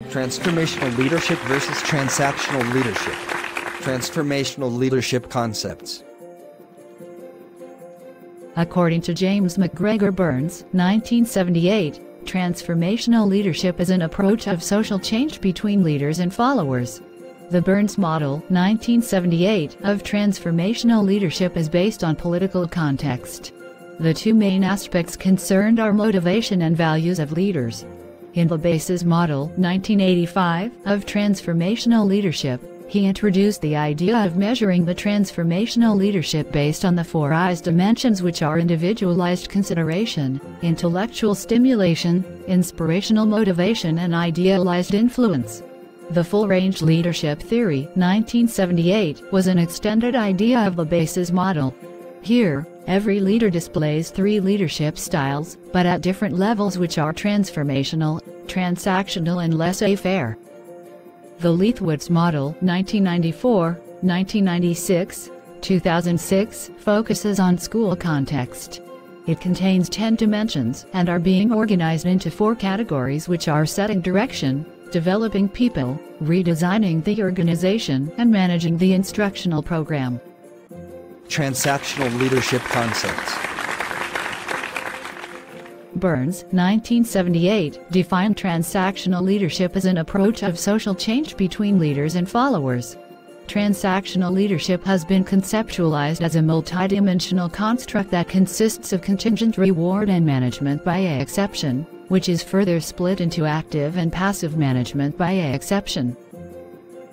Transformational leadership versus transactional leadership. Transformational leadership concepts. According to James McGregor Burns, 1978, transformational leadership is an approach of social change between leaders and followers. The Burns model, 1978, of transformational leadership is based on political context. The two main aspects concerned are motivation and values of leaders. In the Bases model, 1985, of transformational leadership, he introduced the idea of measuring the transformational leadership based on the 4 I's dimensions, which are individualized consideration, intellectual stimulation, inspirational motivation, and idealized influence. The full-range leadership theory, 1978, was an extended idea of the Bases model. Here, every leader displays 3 leadership styles, but at different levels, which are transformational, transactional, and laissez-faire. The Leithwoods model, 1994, 1996, 2006, focuses on school context. It contains 10 dimensions and are being organized into 4 categories, which are setting direction, developing people, redesigning the organization, and managing the instructional program. Transactional leadership concepts. Burns, 1978, defined transactional leadership as an approach of social change between leaders and followers. Transactional leadership has been conceptualized as a multidimensional construct that consists of contingent reward and management by exception, which is further split into active and passive management by exception.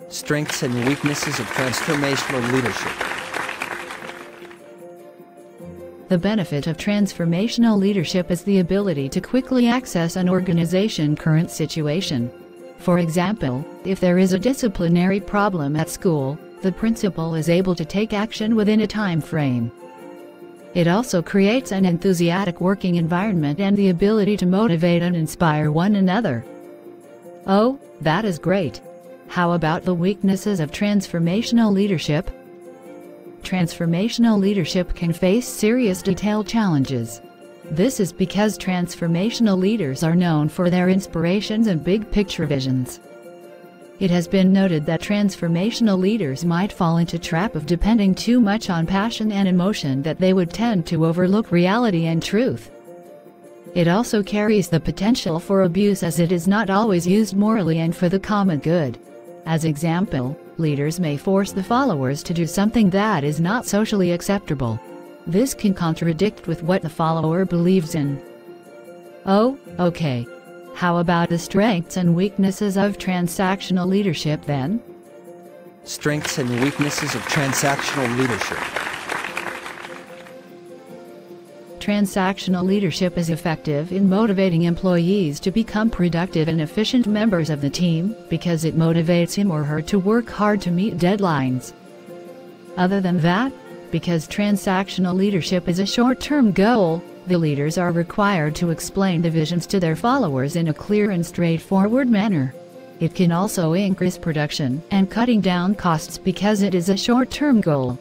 Strengths and weaknesses of transformational leadership. The benefit of transformational leadership is the ability to quickly access an organization's current situation. For example, if there is a disciplinary problem at school, the principal is able to take action within a time frame. It also creates an enthusiastic working environment and the ability to motivate and inspire one another. Oh, that is great! How about the weaknesses of transformational leadership? Transformational leadership can face serious detail challenges. This is because transformational leaders are known for their inspirations and big-picture visions. It has been noted that transformational leaders might fall into the trap of depending too much on passion and emotion, that they would tend to overlook reality and truth. It also carries the potential for abuse, as it is not always used morally and for the common good. As example, leaders may force the followers to do something that is not socially acceptable. This can contradict with what the follower believes in. Oh, okay. How about the strengths and weaknesses of transactional leadership then? Strengths and weaknesses of transactional leadership. Transactional leadership is effective in motivating employees to become productive and efficient members of the team, because it motivates him or her to work hard to meet deadlines. Other than that, because transactional leadership is a short-term goal, the leaders are required to explain the visions to their followers in a clear and straightforward manner. It can also increase production and cutting down costs because it is a short-term goal.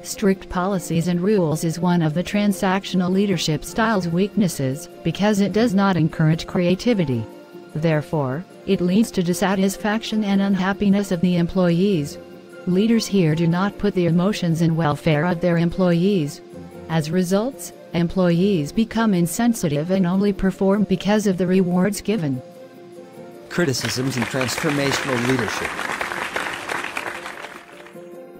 Strict policies and rules is one of the transactional leadership style's weaknesses, because it does not encourage creativity. Therefore, it leads to dissatisfaction and unhappiness of the employees. Leaders here do not put the emotions and welfare of their employees. As results, employees become insensitive and only perform because of the rewards given. Criticisms in transformational leadership.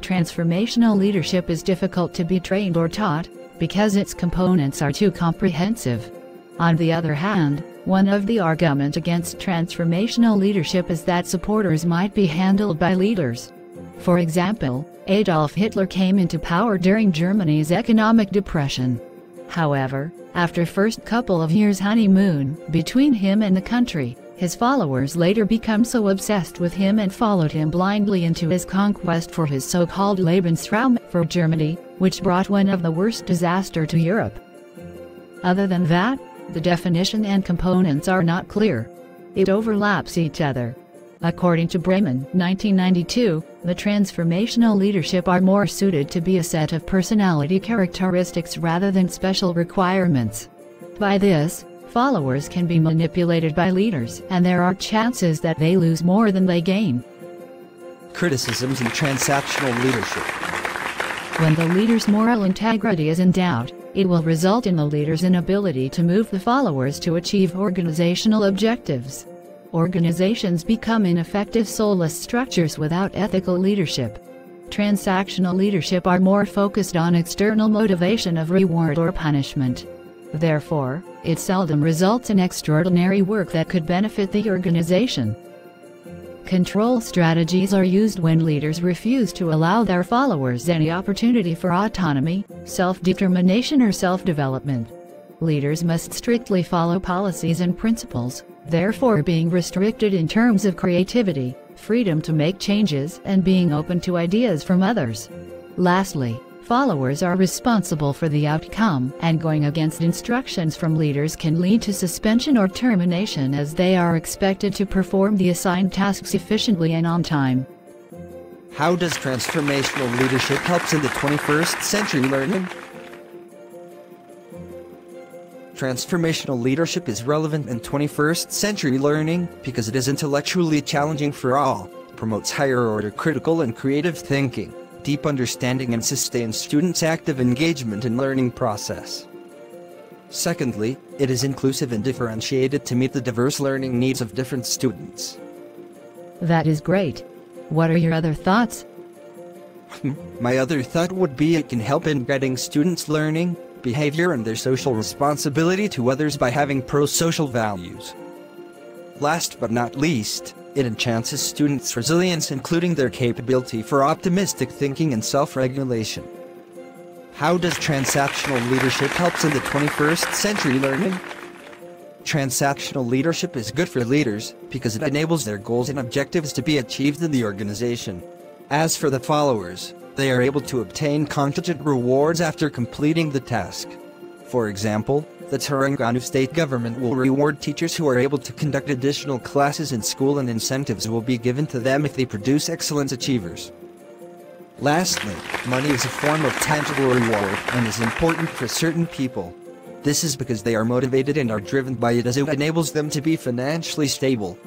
Transformational leadership is difficult to be trained or taught, because its components are too comprehensive. On the other hand, one of the arguments against transformational leadership is that supporters might be handled by leaders. For example, Adolf Hitler came into power during Germany's economic depression. However, after first couple of years honeymoon between him and the country, his followers later become so obsessed with him and followed him blindly into his conquest for his so-called Lebensraum for Germany, which brought one of the worst disasters to Europe. Other than that, the definition and components are not clear. It overlaps each other. According to Bremen, 1992, the transformational leadership are more suited to be a set of personality characteristics rather than special requirements. By this, Followers can be manipulated by leaders, and there are chances that they lose more than they gain. Criticisms in transactional leadership. When the leader's moral integrity is in doubt, it will result in the leader's inability to move the followers to achieve organizational objectives. Organizations become ineffective soulless structures without ethical leadership. Transactional leadership are more focused on external motivation of reward or punishment. Therefore, it seldom results in extraordinary work that could benefit the organization. Control strategies are used when leaders refuse to allow their followers any opportunity for autonomy, self-determination or self-development. Leaders must strictly follow policies and principles, therefore being restricted in terms of creativity, freedom to make changes, and being open to ideas from others. Lastly, followers are responsible for the outcome, and going against instructions from leaders can lead to suspension or termination as they are expected to perform the assigned tasks efficiently and on time. How does transformational leadership help in the 21st century learning? Transformational leadership is relevant in 21st century learning because it is intellectually challenging for all, promotes higher-order critical and creative thinking, deep understanding, and sustains students' active engagement in learning process. Secondly, it is inclusive and differentiated to meet the diverse learning needs of different students. That is great. What are your other thoughts? My other thought would be it can help in guiding students' learning, behavior, and their social responsibility to others by having pro-social values. Last but not least, it enhances students' resilience, including their capability for optimistic thinking and self-regulation. How does transactional leadership help in the 21st century learning? Transactional leadership is good for leaders because it enables their goals and objectives to be achieved in the organization. As for the followers, they are able to obtain contingent rewards after completing the task. For example, the Terengganu state government will reward teachers who are able to conduct additional classes in school, and incentives will be given to them if they produce excellence achievers. Lastly, money is a form of tangible reward and is important for certain people. This is because they are motivated and are driven by it, as it enables them to be financially stable.